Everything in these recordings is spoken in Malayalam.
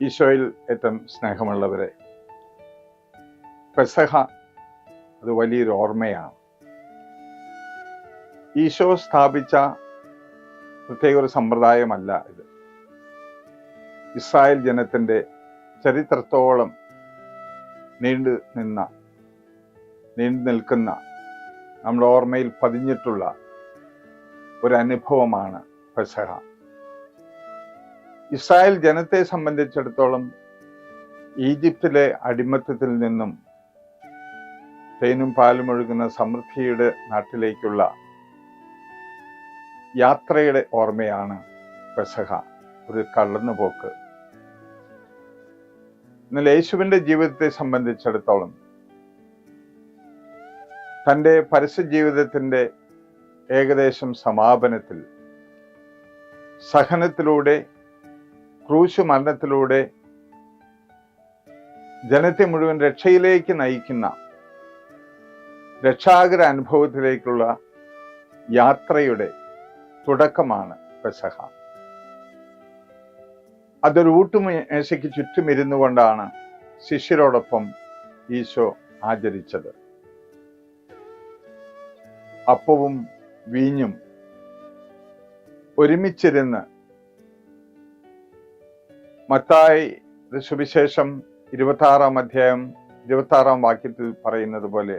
ഈശോയിൽ ഏറ്റവും സ്നേഹമുള്ളവരെ, പെസഹ അത് വലിയൊരു ഓർമ്മയാണ്. ഈശോ സ്ഥാപിച്ച പ്രത്യേക ഒരു സമ്പ്രദായമല്ല ഇത്. ഇസ്രായേൽ ജനത്തിൻ്റെ ചരിത്രത്തോളം നീണ്ടു നിൽക്കുന്ന നമ്മുടെ ഓർമ്മയിൽ പതിഞ്ഞിട്ടുള്ള ഒരു അനുഭവമാണ് പെസഹ. ഇസ്രായേൽ ജനത്തെ സംബന്ധിച്ചിടത്തോളം ഈജിപ്തിലെ അടിമത്തത്തിൽ നിന്നും തേനും പാലും ഒഴുകുന്ന സമൃദ്ധിയുടെ നാട്ടിലേക്കുള്ള യാത്രയുടെ ഓർമ്മയാണ് പെസഹ, ഒരു കടന്നുപോക്ക്. എന്നാൽ യേശുവിൻ്റെ ജീവിതത്തെ സംബന്ധിച്ചിടത്തോളം തൻ്റെ പരസ്യ ജീവിതത്തിൻ്റെ ഏകദേശം സമാപനത്തിൽ സഹനത്തിലൂടെ, ക്രൂശ് മരണത്തിലൂടെ ജനത്തെ മുഴുവൻ രക്ഷയിലേക്ക് നയിക്കുന്ന രക്ഷാകര അനുഭവത്തിലേക്കുള്ള യാത്രയുടെ തുടക്കമാണ് പെസഹ. അതൊരു ഊട്ടുമേശയ്ക്ക് ചുറ്റും ഇരുന്നു കൊണ്ടാണ് ശിഷ്യരോടൊപ്പം ഈശോ ആചരിച്ചത്. അപ്പവും വീഞ്ഞും ഒരുമിച്ചിരുന്ന് മത്തായി സുവിശേഷം 26-ാം അധ്യായം 26-ാം വാക്യത്തിൽ പറയുന്നത് പോലെ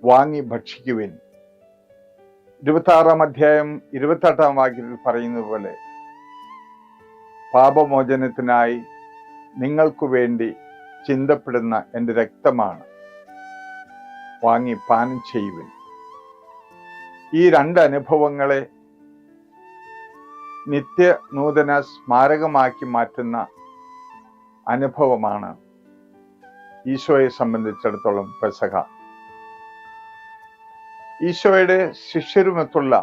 വാങ്ങി ഭക്ഷിക്കുവിൻ. 26-ാം അധ്യായം 28-ാം വാക്യത്തിൽ പറയുന്നത് പോലെ പാപമോചനത്തിനായി നിങ്ങൾക്കു വേണ്ടി ചിന്തപ്പെടുന്ന എൻ്റെ രക്തമാണ്, വാങ്ങി പാനം ചെയ്യുവിൻ. ഈ രണ്ട് അനുഭവങ്ങളെ നിത്യ നൂതന സ്മാരകമാക്കി മാറ്റുന്ന അനുഭവമാണ് ഈശോയെ സംബന്ധിച്ചിടത്തോളം പെസഹ. ഈശോയുടെ ശിഷ്യരുമൊത്തുള്ള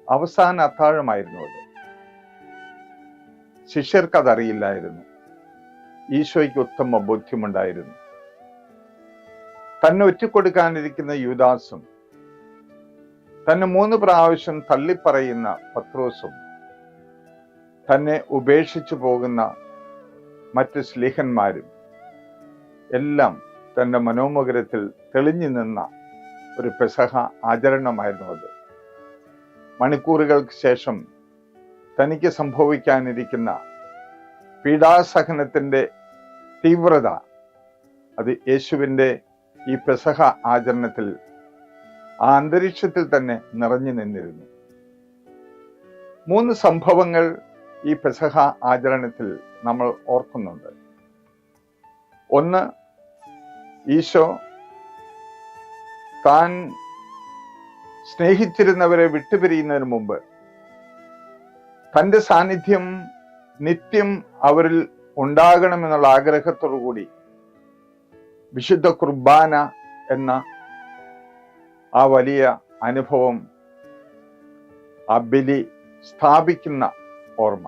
അവസാന അത്താഴമായിരുന്നു അത്. ശിഷ്യർക്കതറിയില്ലായിരുന്നു. ഈശോയ്ക്ക് ഉത്തമ ബോധ്യമുണ്ടായിരുന്നു. തന്നെ ഒറ്റിക്കൊടുക്കാനിരിക്കുന്ന യൂദാസും തന്നെ 3 പ്രാവശ്യം തള്ളിപ്പറയുന്ന പത്രോസും തന്നെ ഉപേക്ഷിച്ചു പോകുന്ന മറ്റ് ശ്ലീഹന്മാരും എല്ലാം തന്റെ മനോമുഖരത്തിൽ തെളിഞ്ഞു നിന്ന ഒരു പെസഹ ആചരണമായിരുന്നു അത്. മണിക്കൂറുകൾക്ക് ശേഷം തനിക്ക് സംഭവിക്കാനിരിക്കുന്ന പീഡാസഹനത്തിന്റെ തീവ്രത അത് യേശുവിൻ്റെ ഈ പെസഹ ആചരണത്തിൽ, ആ അന്തരീക്ഷത്തിൽ തന്നെ നിറഞ്ഞു നിന്നിരുന്നു. 3 സംഭവങ്ങൾ ഈ പെസഹ ആചരണത്തിൽ നമ്മൾ ഓർക്കുന്നുണ്ട്. ഒന്ന്, ഈശോ താൻ സ്നേഹിച്ചിരുന്നവരെ വിട്ടുപിരിയുന്നതിന് മുമ്പ് തൻ്റെ സാന്നിധ്യം നിത്യം അവരിൽ ഉണ്ടാകണമെന്നുള്ള ആഗ്രഹത്തോടു കൂടി വിശുദ്ധ കുർബാന എന്ന ആ വലിയ അനുഭവം, ആ ബലി സ്ഥാപിക്കുന്ന ഓർമ്മ.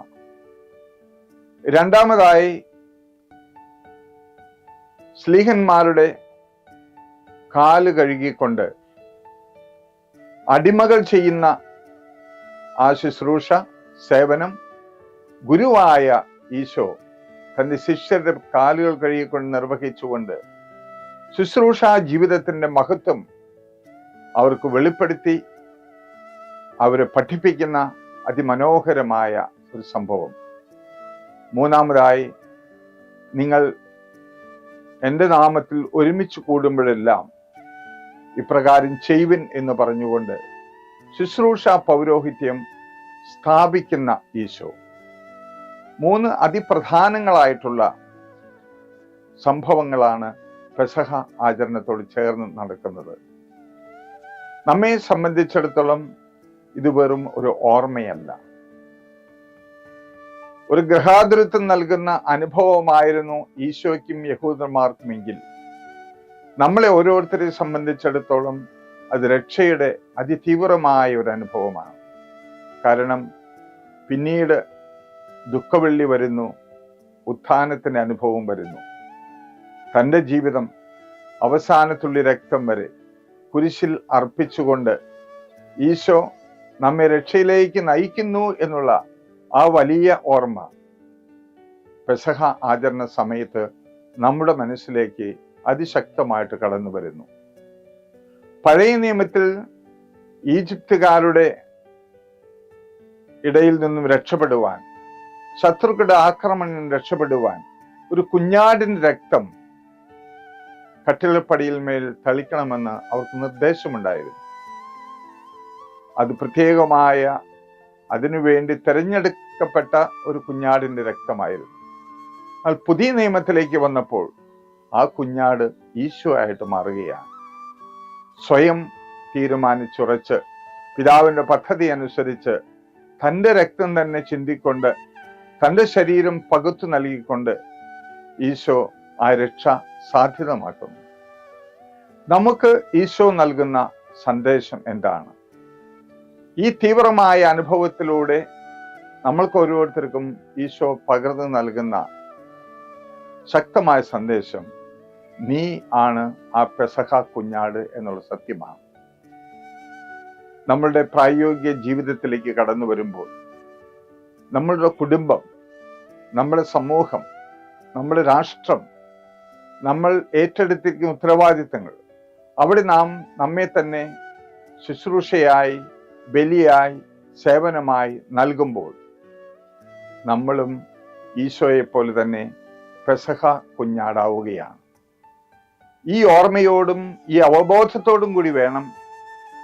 രണ്ടാമതായി, ശ്ലീഹന്മാരുടെ കാല് കഴുകിക്കൊണ്ട് അടിമകൾ ചെയ്യുന്ന ആ ശുശ്രൂഷ, സേവനം ഗുരുവായ ഈശോ തന്റെ ശിഷ്യരുടെ കാലുകൾ കഴുകിക്കൊണ്ട് നിർവഹിച്ചുകൊണ്ട് ശുശ്രൂഷ ജീവിതത്തിന്റെ മഹത്വം അവർക്ക് വെളിപ്പെടുത്തി അവരെ പഠിപ്പിക്കുന്ന അതിമനോഹരമായ ഒരു സംഭവം. മൂന്നാമതായി, നിങ്ങൾ എൻ്റെ നാമത്തിൽ ഒരുമിച്ച് കൂടുമ്പോഴെല്ലാം ഇപ്രകാരം ചെയ്യുവിൻ എന്ന് പറഞ്ഞുകൊണ്ട് ശുശ്രൂഷ പൗരോഹിത്യം സ്ഥാപിക്കുന്ന ഈശോ. 3 അതിപ്രധാനങ്ങളായിട്ടുള്ള സംഭവങ്ങളാണ് പെസഹ ആചരണത്തോട് ചേർന്ന് നടക്കുന്നത്. നമ്മെ സംബന്ധിച്ചിടത്തോളം ഇത് വെറും ഒരു ഓർമ്മയല്ല, ഒരു ഗൃഹാതുരത്വം നൽകുന്ന അനുഭവമായിരുന്നു ഈശോയ്ക്കും യഹൂദന്മാർക്കുമെങ്കിൽ നമ്മളെ ഓരോരുത്തരെ സംബന്ധിച്ചിടത്തോളം അത് രക്ഷയുടെ അതിതീവ്രമായ ഒരു അനുഭവമാണ്. കാരണം പിന്നീട് ദുഃഖവെള്ളി വരുന്നു, ഉത്ഥാനത്തിന്റെ അനുഭവം വരുന്നു. തൻ്റെ ജീവിതം അവസാനത്തുള്ളി രക്തം വരെ കുരിശിൽ അർപ്പിച്ചുകൊണ്ട് ഈശോ നമ്മെ രക്ഷയിലേക്ക് നയിക്കുന്നു എന്നുള്ള ആ വലിയ ഓർമ്മ പെസഹ ആചരണ സമയത്ത് നമ്മുടെ മനസ്സിലേക്ക് അതിശക്തമായിട്ട് കടന്നു വരുന്നു. പഴയ നിയമത്തിൽ ഈജിപ്തുകാരുടെ ഇടയിൽ നിന്നും രക്ഷപ്പെടുവാൻ, ശത്രുക്കളുടെ ആക്രമണം രക്ഷപ്പെടുവാൻ ഒരു കുഞ്ഞാടിന്റെ രക്തം കട്ടിളപ്പടിയിൽ മേൽ തളിക്കണമെന്ന് അവർക്ക് നിർദ്ദേശമുണ്ടായിരുന്നു. അത് പ്രത്യേകമായ അതിനുവേണ്ടി തിരഞ്ഞെടുക്കപ്പെട്ട ഒരു കുഞ്ഞാടിന്റെ രക്തമായിരുന്നു. എന്നാൽ പുതിയ നിയമത്തിലേക്ക് വന്നപ്പോൾ ആ കുഞ്ഞാട് ഈശോ ആയിട്ട് മാറുകയാണ്. സ്വയം തീരുമാനിച്ചുറച്ച് പിതാവിന്റെ പദ്ധതി അനുസരിച്ച് തൻ്റെ രക്തം തന്നെ ചിന്തിക്കൊണ്ട് തൻ്റെ ശരീരം പകുത്തു നൽകിക്കൊണ്ട് ഈശോ ആ രക്ഷ സാധ്യതമാക്കുന്നു. നമുക്ക് ഈശോ നൽകുന്ന സന്ദേശം എന്താണ്? ഈ തീവ്രമായ അനുഭവത്തിലൂടെ നമ്മൾക്ക് ഓരോരുത്തർക്കും ഈശോ പകർന്നു നൽകുന്ന ശക്തമായ സന്ദേശം, നീ ആണ് ആ പെസഹ കുഞ്ഞാട് എന്നുള്ള സത്യമാണ്. നമ്മളുടെ പ്രായോഗിക ജീവിതത്തിലേക്ക് കടന്നു വരുമ്പോൾ നമ്മളുടെ കുടുംബം, നമ്മുടെ സമൂഹം, നമ്മുടെ രാഷ്ട്രം, നമ്മൾ ഏറ്റെടുത്തിരിക്കുന്ന ഉത്തരവാദിത്തങ്ങൾ, അവിടെ നാം നമ്മെ തന്നെ ശുശ്രൂഷയായി, ബലിയായി, സേവനമായി നൽകുമ്പോൾ നമ്മളും ഈശോയെ പോലെ തന്നെ പെസഹ കുഞ്ഞാടാവുകയാണ്. ഈ ഓർമ്മയോടും ഈ അവബോധത്തോടും കൂടി വേണം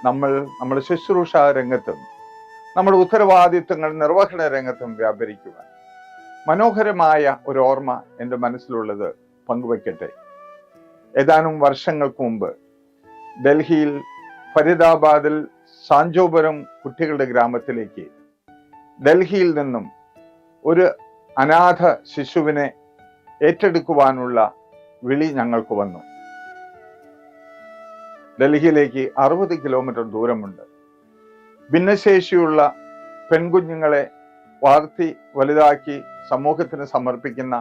നമ്മൾ നമ്മുടെ ശുശ്രൂഷ രംഗത്തും നമ്മുടെ ഉത്തരവാദിത്വങ്ങൾ നിർവഹണ രംഗത്തും വ്യാപരിക്കുവാൻ. മനോഹരമായ ഒരു ഓർമ്മ എൻ്റെ മനസ്സിലുള്ളത് പങ്കുവയ്ക്കട്ടെ. ഏതാനും വർഷങ്ങൾക്ക് മുമ്പ് ഡൽഹിയിൽ ഫരീദാബാദിൽ സാഞ്ചോപുരം കുട്ടികളുടെ ഗ്രാമത്തിലേക്ക് ഡൽഹിയിൽ നിന്നും ഒരു അനാഥ ശിശുവിനെ ഏറ്റെടുക്കുവാനുള്ള വിളി ഞങ്ങൾക്ക് വന്നു. ഡൽഹിയിലേക്ക് 60 കിലോമീറ്റർ ദൂരമുണ്ട്. ഭിന്നശേഷിയുള്ള പെൺകുഞ്ഞുങ്ങളെ വളർത്തി വലുതാക്കി സമൂഹത്തിന് സമർപ്പിക്കുന്ന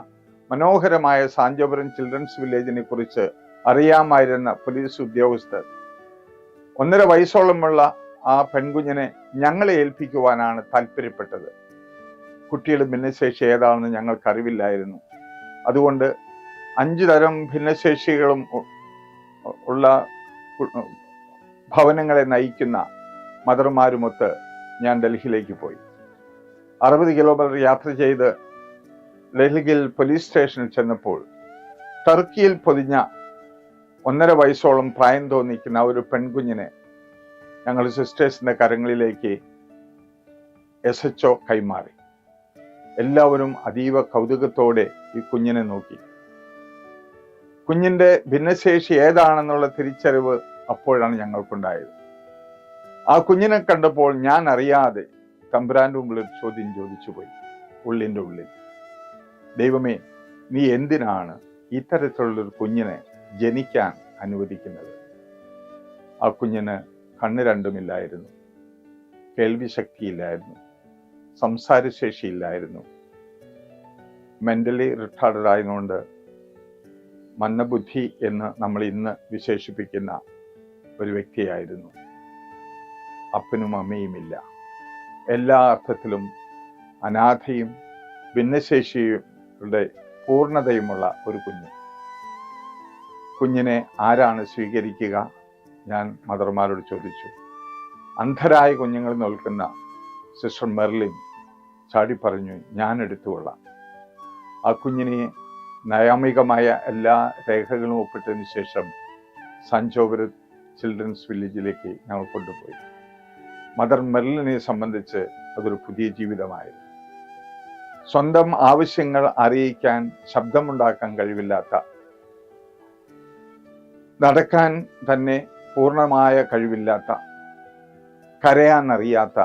മനോഹരമായ സാഞ്ചോപുരം ചിൽഡ്രൻസ് വില്ലേജിനെ കുറിച്ച് അറിയാമായിരുന്ന പോലീസ് ഉദ്യോഗസ്ഥർ 1.5 വയസ്സോളമുള്ള ആ പെൺകുഞ്ഞിനെ ഞങ്ങളെ ഏൽപ്പിക്കുവാനാണ് താല്പര്യപ്പെട്ടത്. കുട്ടിയുടെ ഭിന്നശേഷി ഏതാണെന്ന് ഞങ്ങൾക്കറിവില്ലായിരുന്നു. അതുകൊണ്ട് 5 തരം ഭിന്നശേഷികളും ഉള്ള ഭവനങ്ങളെ നയിക്കുന്ന മദർമാരുമൊത്ത് ഞാൻ ഡൽഹിയിലേക്ക് പോയി. 60 കിലോമീറ്റർ യാത്ര ചെയ്ത് ഡൽഹിയിൽ പോലീസ് സ്റ്റേഷനിൽ ചെന്നപ്പോൾ ടർക്കിയിൽ പൊതിഞ്ഞ 1.5 വയസ്സോളം പ്രായം തോന്നിക്കുന്ന ഒരു പെൺകുഞ്ഞിനെ ഞങ്ങൾ സിസ്റ്റേഴ്സിന്റെ കരങ്ങളിലേക്ക് SHO കൈമാറി. എല്ലാവരും അതീവ കൗതുകത്തോടെ ഈ കുഞ്ഞിനെ നോക്കി. കുഞ്ഞിന്റെ ഭിന്നശേഷി ഏതാണെന്നുള്ള തിരിച്ചറിവ് അപ്പോഴാണ് ഞങ്ങൾക്കുണ്ടായത്. ആ കുഞ്ഞിനെ കണ്ടപ്പോൾ ഞാൻ അറിയാതെ തമ്പുരാന്റെ മുമ്പിൽ ഒരു ചോദ്യം ചോദിച്ചു പോയി, ഉള്ളിൻ്റെ ഉള്ളിൽ. ദൈവമേ, നീ എന്തിനാണ് ഇത്തരത്തിലുള്ളൊരു കുഞ്ഞിനെ ജനിക്കാൻ അനുവദിക്കുന്നത്? ആ കുഞ്ഞിന് കണ്ണ് രണ്ടുമില്ലായിരുന്നു, കേൾവി ശക്തിയില്ലായിരുന്നു, സംസാരശേഷിയില്ലായിരുന്നു, മെന്റലി റിട്ടാർഡഡ് ആയതുകൊണ്ട് മന്ദബുദ്ധി എന്ന് നമ്മൾ ഇന്ന് വിശേഷിപ്പിക്കുന്ന ഒരു വ്യക്തിയായിരുന്നു. അപ്പനും അമ്മയുമില്ല. എല്ലാ അർത്ഥത്തിലും അനാഥയും ഭിന്നശേഷിയുടെ പൂർണ്ണതയുമുള്ള ഒരു കുഞ്ഞ്. കുഞ്ഞിനെ ആരാണ് സ്വീകരിക്കുക? ഞാൻ മദർമാരോട് ചോദിച്ചു. അന്ധരായ കുഞ്ഞുങ്ങൾ നോൽക്കുന്ന സിസ്റ്റർ മെർലിൻ ചാടി പറഞ്ഞു, ഞാൻ എടുത്തുകൊള്ളാം. ആ കുഞ്ഞിനെ നൈമികമായ എല്ലാ രേഖകളും ഒപ്പിട്ടതിന് ശേഷം സാഞ്ചോപുരം ചിൽഡ്രൻസ് വില്ലേജിലേക്ക് ഞങ്ങൾ കൊണ്ടുപോയി. മദർ മെർലിനെ സംബന്ധിച്ച് അതൊരു പുതിയ ജീവിതമായിരുന്നു. സ്വന്തം ആവശ്യങ്ങൾ അറിയിക്കാൻ, ശബ്ദമുണ്ടാക്കാൻ കഴിവില്ലാത്ത, നടക്കാൻ തന്നെ പൂർണ്ണമായ കഴിവില്ലാത്ത, കരയാനറിയാത്ത,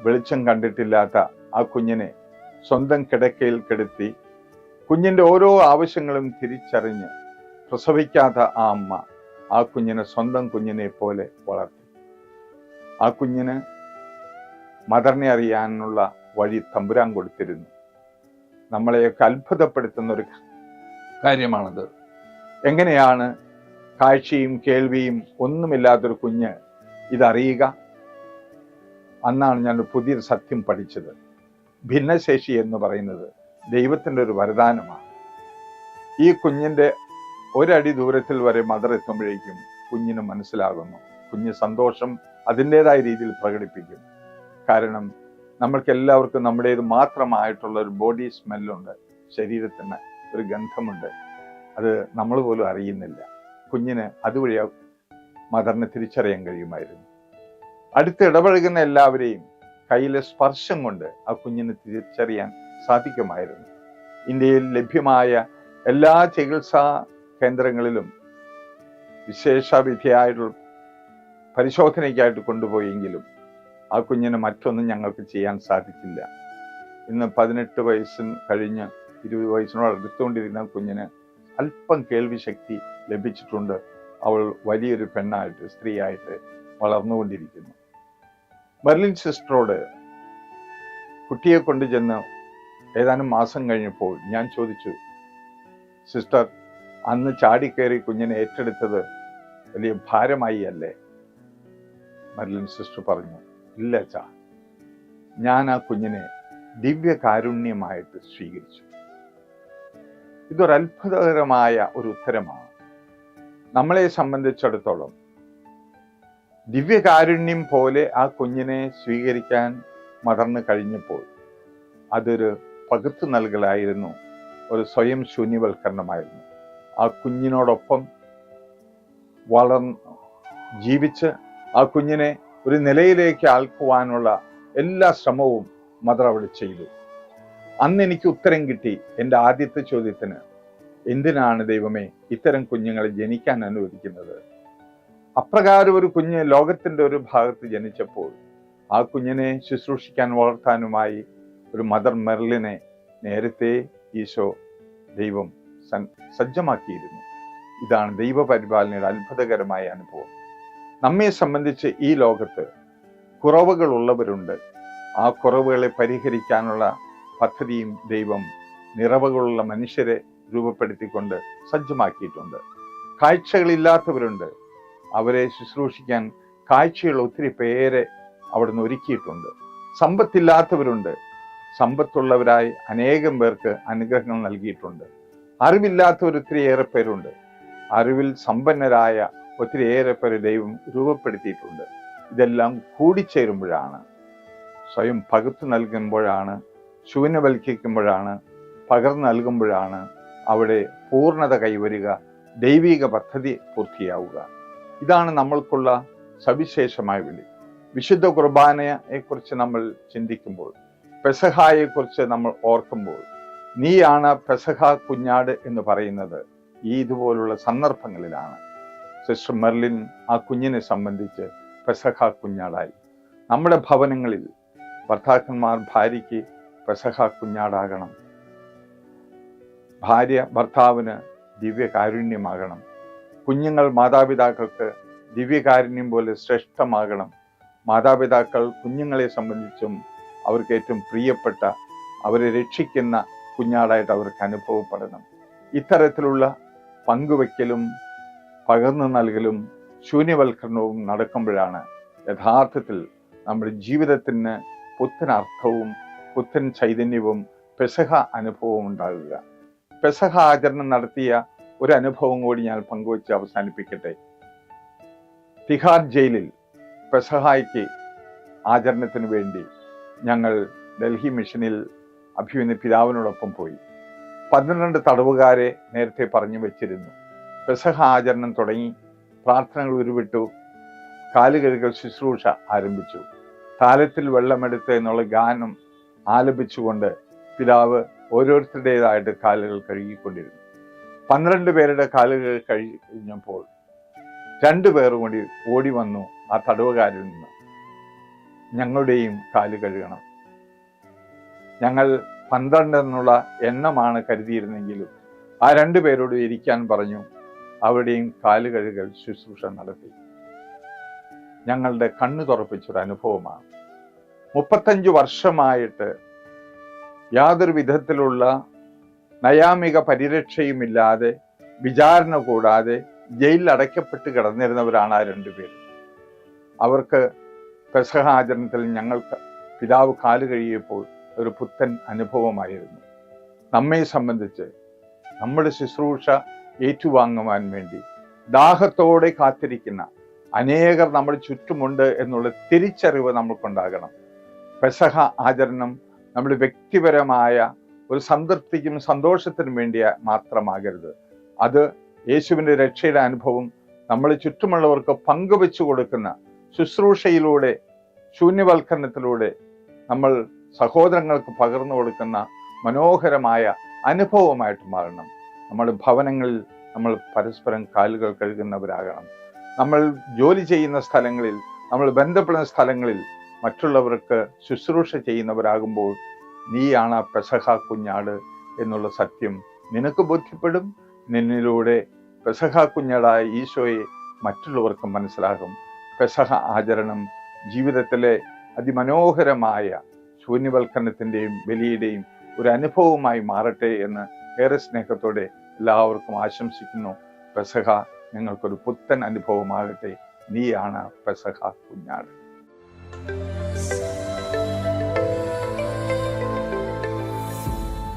വെളിച്ചം കണ്ടിട്ടില്ലാത്ത ആ കുഞ്ഞിനെ സ്വന്തം കിടക്കയിൽ കിടത്തി കുഞ്ഞിൻ്റെ ഓരോ ആവശ്യങ്ങളും തിരിച്ചറിഞ്ഞ് പ്രസവിക്കാത്ത ആ അമ്മ ആ കുഞ്ഞിനെ സ്വന്തം കുഞ്ഞിനെ പോലെ വളർത്തി. ആ കുഞ്ഞിന് മദറിനെ അറിയാനുള്ള വഴി തമ്പുരാൻ കൊടുത്തിരുന്നു. നമ്മളെയൊക്കെ അത്ഭുതപ്പെടുത്തുന്ന ഒരു കാര്യമാണത്. എങ്ങനെയാണ് കാഴ്ചയും കേൾവിയും ഒന്നുമില്ലാത്തൊരു കുഞ്ഞ് ഇതറിയുക? അന്നാണ് ഞാൻ പുതിയൊരു സത്യം പഠിച്ചത്. ഭിന്നശേഷി എന്ന് പറയുന്നത് ദൈവത്തിൻ്റെ ഒരു വരദാനമാണ്. ഈ കുഞ്ഞിൻ്റെ ഒരടി ദൂരത്തിൽ വരെ മദർ എത്തുമ്പോഴേക്കും കുഞ്ഞിന് മനസ്സിലാകുന്നു. കുഞ്ഞ് സന്തോഷം അതിൻ്റെതായ രീതിയിൽ പ്രകടിപ്പിക്കും. കാരണം നമ്മൾക്ക് എല്ലാവർക്കും നമ്മുടേത് മാത്രമായിട്ടുള്ള ഒരു ബോഡി സ്മെല്ലുണ്ട്, ശരീരത്തിന് ഒരു ഗന്ധമുണ്ട്. അത് നമ്മൾ പോലും അറിയുന്നില്ല. കുഞ്ഞിന് അതുവഴി മദറിനെ തിരിച്ചറിയാൻ കഴിയുമായിരുന്നു. അടുത്ത് ഇടപഴകുന്ന എല്ലാവരെയും കയ്യിലെ സ്പർശം കൊണ്ട് ആ കുഞ്ഞിന് തിരിച്ചറിയാൻ സാധിക്കുമായിരുന്നു. ഇന്ത്യയിൽ ലഭ്യമായ എല്ലാ ചികിത്സാ കേന്ദ്രങ്ങളിലും വിശേഷവിധിയായിട്ടുള്ള പരിശോധനയ്ക്കായിട്ട് കൊണ്ടുപോയെങ്കിലും ആ കുഞ്ഞിന് മറ്റൊന്നും ഞങ്ങൾക്ക് ചെയ്യാൻ സാധിച്ചില്ല. ഇന്ന് 18 വയസ്സിന് കഴിഞ്ഞ് 20 വയസ്സിനോട് അടുത്തുകൊണ്ടിരുന്ന കുഞ്ഞിന് അല്പം കേൾവി ശക്തി ലഭിച്ചിട്ടുണ്ട്. അവൾ വലിയൊരു പെണ്ണായിട്ട്, സ്ത്രീയായിട്ട് വളർന്നുകൊണ്ടിരിക്കുന്നു. മെർലിൻ സിസ്റ്ററോട് കുട്ടിയെ കൊണ്ടുചെന്ന് ഏതാനും മാസം കഴിഞ്ഞപ്പോൾ ഞാൻ ചോദിച്ചു, സിസ്റ്റർ, അന്ന് ചാടിക്കയറി കുഞ്ഞിനെ ഏറ്റെടുത്തത് വലിയ ഭാരമായി അല്ലേ? മെർലിൻ സിസ്റ്റർ പറഞ്ഞു, ഇല്ല അച്ഛാ, ഞാൻ ആ കുഞ്ഞിനെ ദിവ്യകാരുണ്യമായിട്ട് സ്വീകരിച്ചു. ഇതൊരു അത്ഭുതകരമായ ഒരു ഉത്തരമാണ്. നമ്മളെ സംബന്ധിച്ചിടത്തോളം ദിവ്യകാരുണ്യം പോലെ ആ കുഞ്ഞിനെ സ്വീകരിക്കാൻ മദറിന് കഴിഞ്ഞപ്പോൾ അതൊരു പകുത്തു നൽകലായിരുന്നു, ഒരു സ്വയം ശൂന്യവൽക്കരണമായിരുന്നു. ആ കുഞ്ഞിനോടൊപ്പം ജീവിച്ച് ആ കുഞ്ഞിനെ ഒരു നിലയിലേക്ക് ആൽക്കുവാനുള്ള എല്ലാ ശ്രമവും മദർ അവിടെ ചെയ്തു. അന്ന് എനിക്ക് ഉത്തരം കിട്ടി എൻ്റെ ആദ്യത്തെ ചോദ്യത്തിന്, എന്തിനാണ് ദൈവമേ ഇത്തരം കുഞ്ഞുങ്ങളെ ജനിക്കാൻ അനുവദിക്കുന്നത്? അപ്രകാരം ഒരു കുഞ്ഞ് ലോകത്തിൻ്റെ ഒരു ഭാഗത്ത് ജനിച്ചപ്പോൾ ആ കുഞ്ഞിനെ ശുശ്രൂഷിക്കാൻ വളർത്താനുമായി ഒരു മദർ മെർലിനെ നേരത്തെ ഈശോ ദൈവം സജ്ജമാക്കിയിരുന്നു. ഇതാണ് ദൈവപരിപാലനയുടെ അത്ഭുതകരമായ അനുഭവം. നമ്മെ സംബന്ധിച്ച് ഈ ലോകത്ത് കുറവുകളുള്ളവരുണ്ട്. ആ കുറവുകളെ പരിഹരിക്കാനുള്ള പദ്ധതിയും ദൈവം നിറവുകളുള്ള മനുഷ്യരെ രൂപപ്പെടുത്തിക്കൊണ്ട് സജ്ജമാക്കിയിട്ടുണ്ട്. കാഴ്ചകളില്ലാത്തവരുണ്ട്. അവരെ ശുശ്രൂഷിക്കാൻ കാഴ്ചയുള്ള ഒത്തിരി പേരെ അവിടുന്ന് ഒരുക്കിയിട്ടുണ്ട്. സമ്പത്തില്ലാത്തവരുണ്ട്. സമ്പത്തുള്ളവരായി അനേകം പേർക്ക് അനുഗ്രഹങ്ങൾ നൽകിയിട്ടുണ്ട്. അറിവില്ലാത്തവർ ഒത്തിരിയേറെ പേരുണ്ട്. അറിവിൽ സമ്പന്നരായ ഒത്തിരിയേറെ പേര് ദൈവം രൂപപ്പെടുത്തിയിട്ടുണ്ട്. ഇതെല്ലാം കൂടിച്ചേരുമ്പോഴാണ്, സ്വയം പകുത്തു നൽകുമ്പോഴാണ്, ശൂന്യവൽക്കരിക്കുമ്പോഴാണ്, പകർന്നു നൽകുമ്പോഴാണ് അവിടെ പൂർണ്ണത കൈവരിക, ദൈവിക പദ്ധതി പൂർത്തിയാവുക. ഇതാണ് നമ്മൾക്കുള്ള സവിശേഷമായ വിളി. വിശുദ്ധ കുർബാനയെക്കുറിച്ച് നമ്മൾ ചിന്തിക്കുമ്പോൾ, പെസഹായെക്കുറിച്ച് നമ്മൾ ഓർക്കുമ്പോൾ, നീയാണ് പെസഹ കുഞ്ഞാട് എന്ന് പറയുന്നത് ഈ ഇതുപോലുള്ള സന്ദർഭങ്ങളിലാണ്. സിസ്റ്റർ മെർലിൻ ആ കുഞ്ഞിനെ സംബന്ധിച്ച് പെസഹ കുഞ്ഞാടായി. നമ്മുടെ ഭവനങ്ങളിൽ ഭർത്താക്കന്മാർ ഭാര്യയ്ക്ക് പെസഹ കുഞ്ഞാടാകണം. ഭാര്യ ഭർത്താവിന് ദിവ്യകാരുണ്യമാകണം. കുഞ്ഞുങ്ങൾ മാതാപിതാക്കൾക്ക് ദിവ്യകാരുണ്യം പോലെ ശ്രേഷ്ഠമാകണം. മാതാപിതാക്കൾ കുഞ്ഞുങ്ങളെ സംബന്ധിച്ചും അവർക്ക് ഏറ്റവും പ്രിയപ്പെട്ട, അവരെ രക്ഷിക്കുന്ന കുഞ്ഞാടായിട്ട് അവർക്ക് അനുഭവപ്പെടണം. ഇത്തരത്തിലുള്ള പങ്കുവയ്ക്കലും പകർന്നു നൽകലും ശൂന്യവൽക്കരണവും നടക്കുമ്പോഴാണ് യഥാർത്ഥത്തിൽ നമ്മുടെ ജീവിതത്തിന് പുത്തൻ അർത്ഥവും പുത്തൻ ചൈതന്യവും പെസഹ അനുഭവവും ഉണ്ടാകുക. പെസഹ ആചരണം നടത്തിയ ഒരു അനുഭവം കൂടി ഞാൻ പങ്കുവച്ച് അവസാനിപ്പിക്കട്ടെ. തിഹാർ ജയിലിൽ പെസഹായ്ക്ക് ആചരണത്തിന് വേണ്ടി ഞങ്ങൾ ഡൽഹി മിഷനിൽ അഭിമന്യ പിതാവിനോടൊപ്പം പോയി. 12 തടവുകാരെ നേരത്തെ പറഞ്ഞു വെച്ചിരുന്നു. പെസഹ ആചരണം തുടങ്ങി, പ്രാർത്ഥനകൾ ഉരുവിട്ടു, കാലുകഴുകൽ ശുശ്രൂഷ ആരംഭിച്ചു. താലത്തിൽ വെള്ളമെടുത്ത് എന്നുള്ള ഗാനം ആലപിച്ചുകൊണ്ട് പിതാവ് ഓരോരുത്തരുടേതായിട്ട് കാലുകൾ കഴുകിക്കൊണ്ടിരുന്നു. 12 പേരുടെ കാലുകൾ കഴിഞ്ഞപ്പോൾ 2 പേർ കൂടി ഓടി വന്നു ആ തടവുകാരിൽ നിന്ന്, ഞങ്ങളുടെയും കാല് കഴുകണം. ഞങ്ങൾ 12 എന്നുള്ള എണ്ണമാണ് കരുതിയിരുന്നെങ്കിലും ആ 2 പേരോട് ഇരിക്കാൻ പറഞ്ഞു. അവരുടെയും കാല് കഴുകൽ ശുശ്രൂഷ നടത്തി. ഞങ്ങളുടെ കണ്ണു തുറപ്പിച്ചൊരു അനുഭവമാണ്. 35 വർഷമായിട്ട് യാതൊരു വിധത്തിലുള്ള നയാമിക പരിരക്ഷയുമില്ലാതെ, വിചാരണ കൂടാതെ ജയിലിൽ അടയ്ക്കപ്പെട്ട് കിടന്നിരുന്നവരാണ് ആ 2 പേരും. അവർക്ക് പെസഹ ആചരണത്തിൽ ഞങ്ങൾക്ക് പിതാവ് കാല് കഴിയപ്പോൾ ഒരു പുത്തൻ അനുഭവമായിരുന്നു. നമ്മെ സംബന്ധിച്ച് നമ്മുടെ ശുശ്രൂഷ ഏറ്റുവാങ്ങുവാൻ വേണ്ടി ദാഹത്തോടെ കാത്തിരിക്കുന്ന അനേകർ നമ്മുടെ ചുറ്റുമുണ്ട് എന്നുള്ള തിരിച്ചറിവ് നമ്മൾക്കുണ്ടാകണം. പെസഹ ആചരണം നമ്മുടെ വ്യക്തിപരമായ ഒരു സംതൃപ്തിക്കും സന്തോഷത്തിനും വേണ്ടി മാത്രമാകരുത്. അത് യേശുവിൻ്റെ രക്ഷയുടെ അനുഭവം നമ്മൾ ചുറ്റുമുള്ളവർക്ക് പങ്കുവെച്ചു കൊടുക്കുന്ന ശുശ്രൂഷയിലൂടെ, ശൂന്യവൽക്കരണത്തിലൂടെ നമ്മൾ സഹോദരങ്ങൾക്ക് പകർന്നു കൊടുക്കുന്ന മനോഹരമായ അനുഭവമായിട്ട് മാറണം. നമ്മുടെ ഭവനങ്ങളിൽ നമ്മൾ പരസ്പരം കാലുകൾ കഴുകുന്നവരാകണം. നമ്മൾ ജോലി ചെയ്യുന്ന സ്ഥലങ്ങളിൽ, നമ്മൾ ബന്ധപ്പെടുന്ന സ്ഥലങ്ങളിൽ മറ്റുള്ളവർക്ക് ശുശ്രൂഷ ചെയ്യുന്നവരാകുമ്പോൾ നീയാണ് പെസഹ കുഞ്ഞാട് എന്നുള്ള സത്യം നിനക്ക് ബോധ്യപ്പെടും. നിന്നിലൂടെ പെസഹ കുഞ്ഞാടായ ഈശോയെ മറ്റുള്ളവർക്ക് മനസ്സിലാകും. പെസഹ ആചരണം ജീവിതത്തിലെ അതിമനോഹരമായ ശൂന്യവൽക്കരണത്തിൻ്റെയും ബലിയുടെയും ഒരു അനുഭവമായി മാറട്ടെ എന്ന് ഏറെ സ്നേഹത്തോടെ എല്ലാവർക്കും ആശംസിക്കുന്നു. പെസഹ ഞങ്ങൾക്കൊരു പുത്തൻ അനുഭവമാകട്ടെ. നീയാണ് പെസഹ കുഞ്ഞാട്.